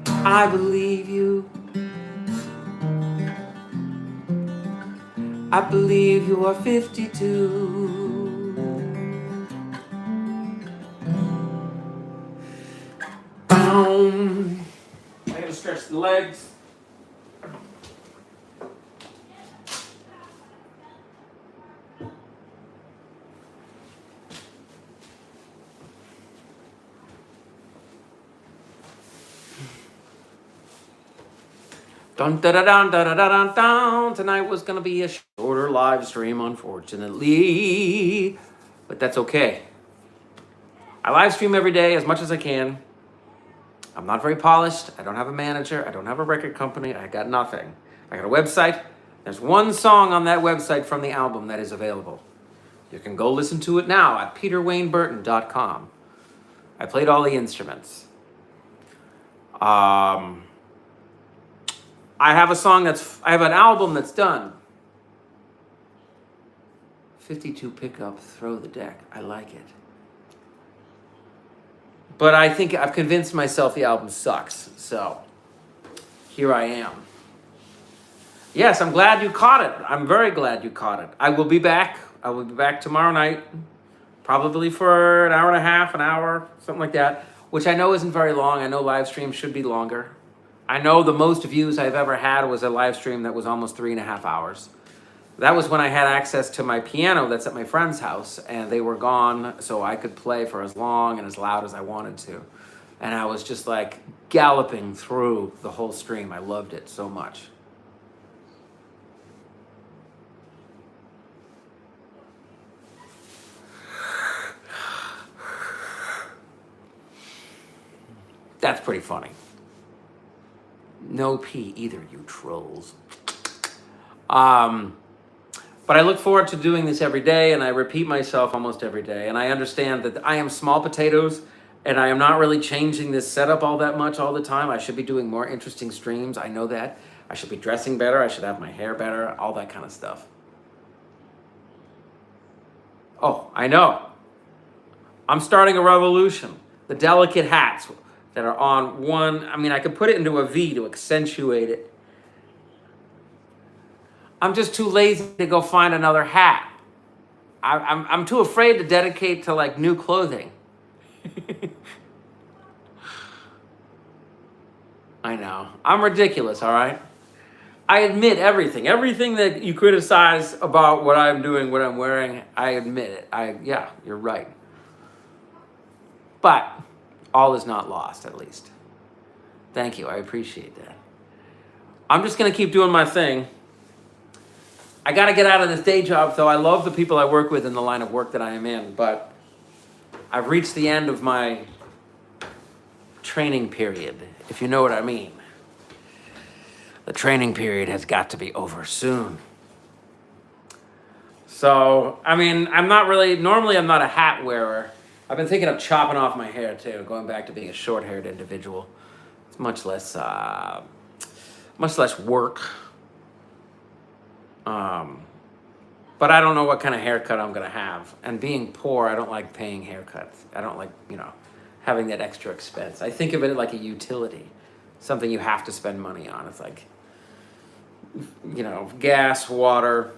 I believe you. I believe you are 52. Boom. I gotta stretch the legs. Dun da da dun da da da dun dun. Tonight was gonna be a shorter live stream, unfortunately, but that's okay. I live stream every day as much as I can. I'm not very polished. I don't have a manager. I don't have a record company. I got nothing. I got a website. There's one song on that website from the album that is available. You can go listen to it now at peterwayneburton.com. I played all the instruments. I have an album that's done. 52 pickup, throw the deck. I like it. But I think I've convinced myself the album sucks. So here I am. Yes, I'm glad you caught it. I'm very glad you caught it. I will be back. I will be back tomorrow night, probably for an hour and a half, an hour, something like that, which I know isn't very long. I know live streams should be longer. I know the most views I've ever had was a live stream that was almost 3.5 hours. That was when I had access to my piano that's at my friend's house, and they were gone, so I could play for as long and as loud as I wanted to. And I was just like galloping through the whole stream. I loved it so much. That's pretty funny. No pee either, you trolls. But I look forward to doing this every day, and I repeat myself almost every day. And I understand that I am small potatoes, and I am not really changing this setup all that much all the time. I should be doing more interesting streams. I know that. I should be dressing better. I should have my hair better, all that kind of stuff. Oh, I know. I'm starting a revolution. The delicate hats that are on one, I mean, I could put it into a V to accentuate it. I'm just too lazy to go find another hat. I'm too afraid to dedicate to like new clothing. I know. I'm ridiculous, all right? I admit everything. Everything that you criticize about what I'm doing, what I'm wearing, I admit it. Yeah, you're right. But all is not lost, at least. Thank you. I appreciate that. I'm just going to keep doing my thing. I got to get out of this day job, though. I love the people I work with in the line of work that I am in, but I've reached the end of my training period, if you know what I mean. The training period has got to be over soon. So, I mean, normally I'm not a hat wearer. I've been thinking of chopping off my hair, too, going back to being a short-haired individual. It's much less work. But I don't know what kind of haircut I'm going to have. And being poor, I don't like paying haircuts. I don't like, having that extra expense. I think of it like a utility, something you have to spend money on. It's like, gas, water,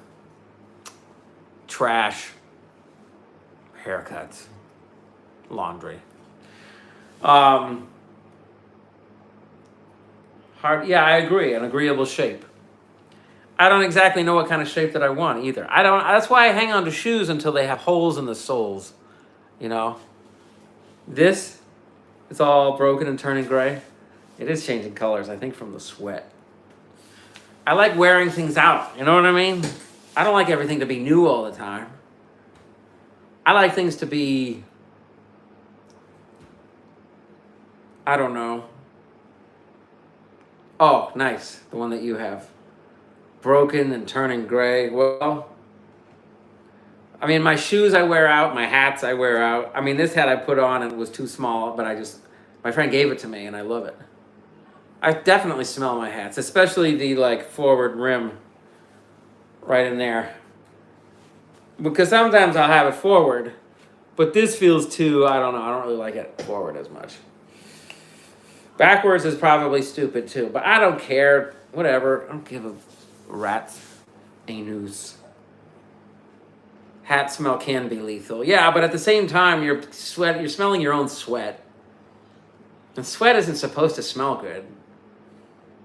trash, haircuts, laundry. Hard. Yeah, I agree. An agreeable shape. I don't exactly know what kind of shape that I want either. That's why I hang on to shoes until they have holes in the soles. This is all broken and turning gray. It is changing colors, I think, from the sweat. I like wearing things out. You know what I mean? I don't like everything to be new all the time. I like things to be, I don't know. Oh, nice. The one that you have. Broken and turning gray. Well, I mean, my shoes I wear out, my hats I wear out. I mean, this hat I put on and it was too small, but my friend gave it to me and I love it. I definitely smell my hats, especially the forward rim right in there. Because sometimes I'll have it forward, but this feels too, I don't know, I don't really like it forward as much. Backwards is probably stupid too, but I don't care. Whatever. I don't give a rat's anus. Hat smell can be lethal. Yeah, but at the same time, you're smelling your own sweat. And sweat isn't supposed to smell good.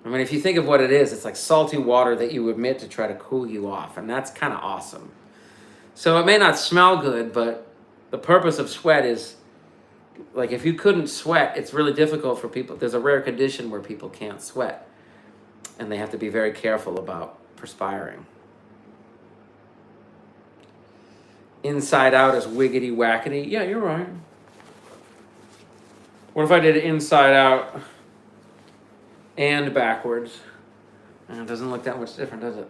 I mean, if you think of what it is, it's like salty water that you emit to try to cool you off, and that's kind of awesome. So it may not smell good, but the purpose of sweat is, like, if you couldn't sweat, it's really difficult for people. There's a rare condition where people can't sweat, and they have to be very careful about perspiring. Inside out is wiggity wackety. Yeah, you're right. What if I did it inside out and backwards? It doesn't look that much different, does it?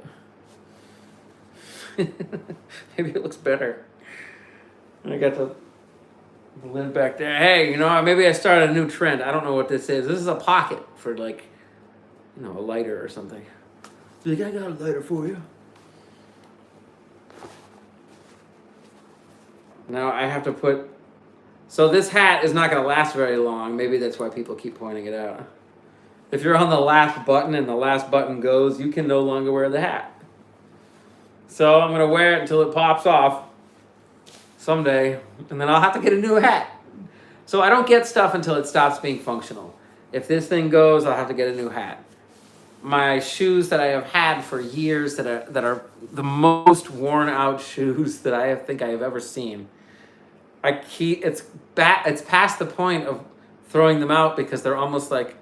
Maybe it looks better. I got the lid back there. Hey, maybe I started a new trend. I don't know what this is. This is a pocket for a lighter or something. I got a lighter for you. Now I have to put So this hat is not going to last very long. Maybe that's why people keep pointing it out. If you're on the last button and the last button goes, you can no longer wear the hat. So I'm going to wear it until it pops off someday, and then I'll have to get a new hat. So I don't get stuff until it stops being functional. If this thing goes, I'll have to get a new hat. My shoes that I have had for years that are the most worn out shoes that I think I have ever seen. It's past the point of throwing them out because they're almost like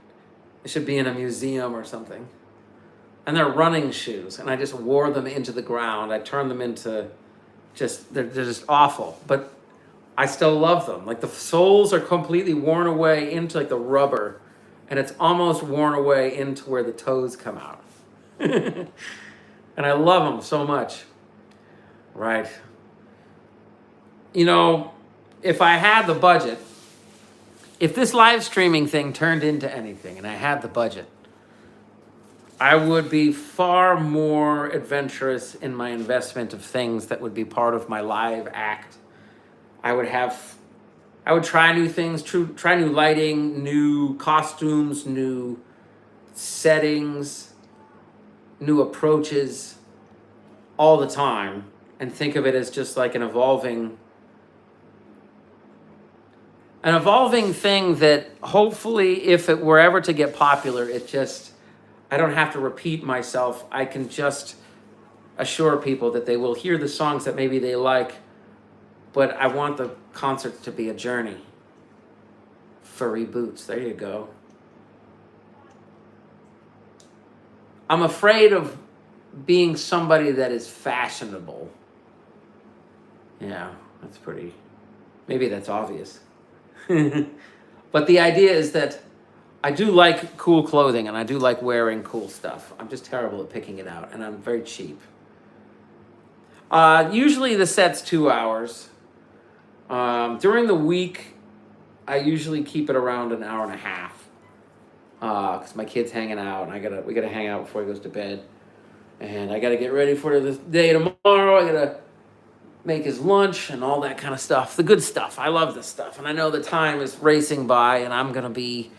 it should be in a museum or something. And they're running shoes, and I just wore them into the ground. I turned them into they're just awful, but I still love them. Like the soles are completely worn away into like the rubber, and it's almost worn away into where the toes come out. And I love them so much. Right. You know, if I had the budget, if this live streaming thing turned into anything and I had the budget, I would be far more adventurous in my investment of things that would be part of my live act. I would try new things, try new lighting, new costumes, new settings, new approaches all the time, and think of it as just like an evolving thing that hopefully, if it were ever to get popular, I don't have to repeat myself. I can just assure people that they will hear the songs that maybe they like, but I want the concerts to be a journey. Furry boots, there you go. I'm afraid of being somebody that is fashionable. Yeah, maybe that's obvious. But the idea is that I do like cool clothing and I do like wearing cool stuff. I'm just terrible at picking it out, and I'm very cheap. Usually the set's 2 hours. During the week, I usually keep it around an hour and a half. Because my kid's hanging out, and we gotta hang out before he goes to bed. And I gotta get ready for the day tomorrow. I gotta make his lunch and all that kind of stuff. The good stuff. I love this stuff. And I know the time is racing by, and I'm gonna be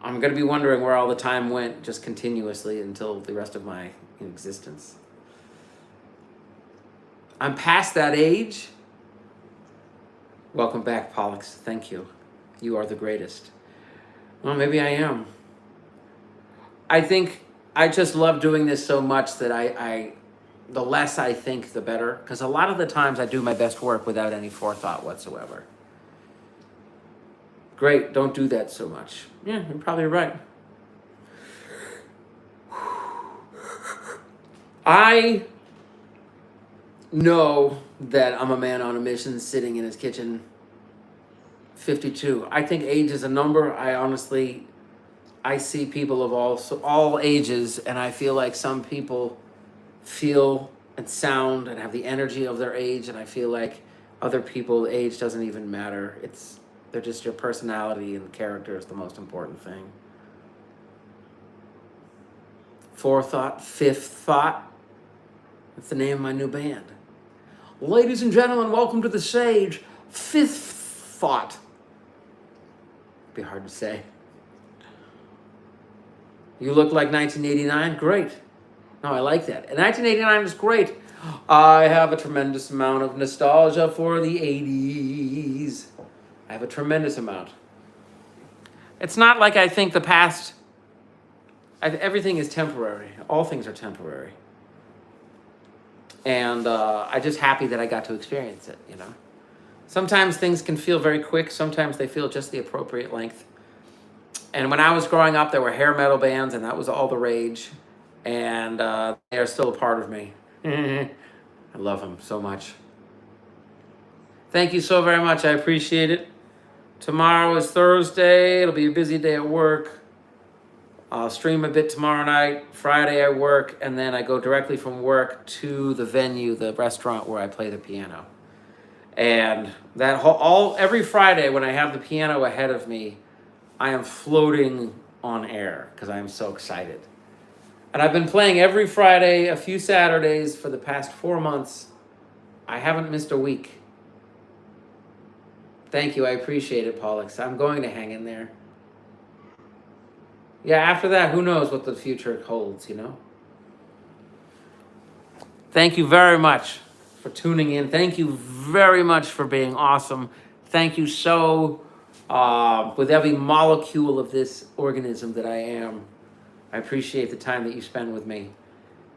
wondering where all the time went just continuously until the rest of my existence. I'm past that age. Welcome back, Pollux. Thank you. You are the greatest. Well, maybe I am. I think I just love doing this so much that the less I think, the better. Because a lot of the times I do my best work without any forethought whatsoever. Great, don't do that so much. Yeah, you're probably right. I know that I'm a man on a mission sitting in his kitchen, 52. I think age is a number. I see people of all ages, and I feel like some people feel and sound and have the energy of their age, and I feel like other people, age doesn't even matter. They're just your personality, and character is the most important thing. Forethought, fifth thought. That's the name of my new band. Ladies and gentlemen, welcome to the stage. Fifth thought. Be hard to say. You look like 1989? Great. No, I like that. And 1989 is great. I have a tremendous amount of nostalgia for the 80s. I have a tremendous amount. It's not like I think the past... everything is temporary. All things are temporary. And I'm just happy that I got to experience it, you know. Sometimes things can feel very quick. Sometimes they feel just the appropriate length. And when I was growing up, there were hair metal bands, and that was all the rage. And they are still a part of me. I love them so much. Thank you so very much. I appreciate it. Tomorrow is Thursday. It'll be a busy day at work. I'll stream a bit tomorrow night. Friday I work, and then I go directly from work to the venue, the restaurant where I play the piano. And every Friday when I have the piano ahead of me, I am floating on air because I am so excited. And I've been playing every Friday, a few Saturdays for the past 4 months. I haven't missed a week. Thank you. I appreciate it, Pollux. I'm going to hang in there. Yeah, after that, who knows what the future holds, you know? Thank you very much for tuning in. Thank you very much for being awesome. Thank you so, with every molecule of this organism that I am. I appreciate the time that you spend with me.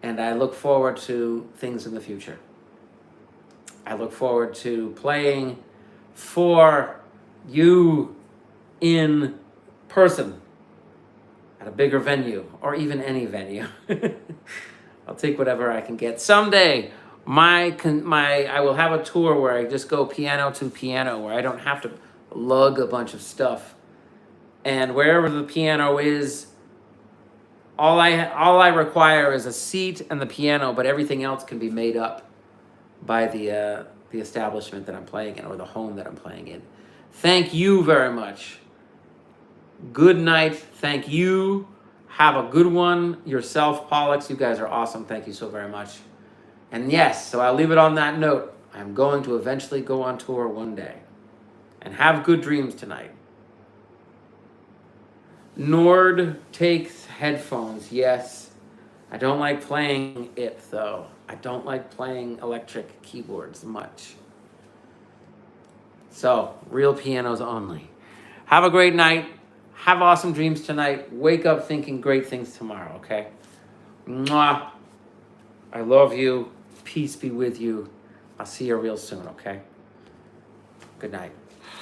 And I look forward to things in the future. I look forward to playing for you in person at a bigger venue, or even any venue. I'll take whatever I can get. Someday, I will have a tour where I just go piano to piano, where I don't have to lug a bunch of stuff. And wherever the piano is, all I require is a seat and the piano, but everything else can be made up by the establishment that I'm playing in, or the home that I'm playing in. Thank you very much. Good night. Thank you. Have a good one yourself, Pollux. You guys are awesome. Thank you so very much. And yes, so I'll leave it on that note. I'm going to eventually go on tour one day. And have good dreams tonight. Nord takes headphones. Yes. I don't like playing it, though. I don't like playing electric keyboards much. So, real pianos only. Have a great night. Have awesome dreams tonight. Wake up thinking great things tomorrow, okay? Mwah. I love you. Peace be with you. I'll see you real soon, okay? Good night.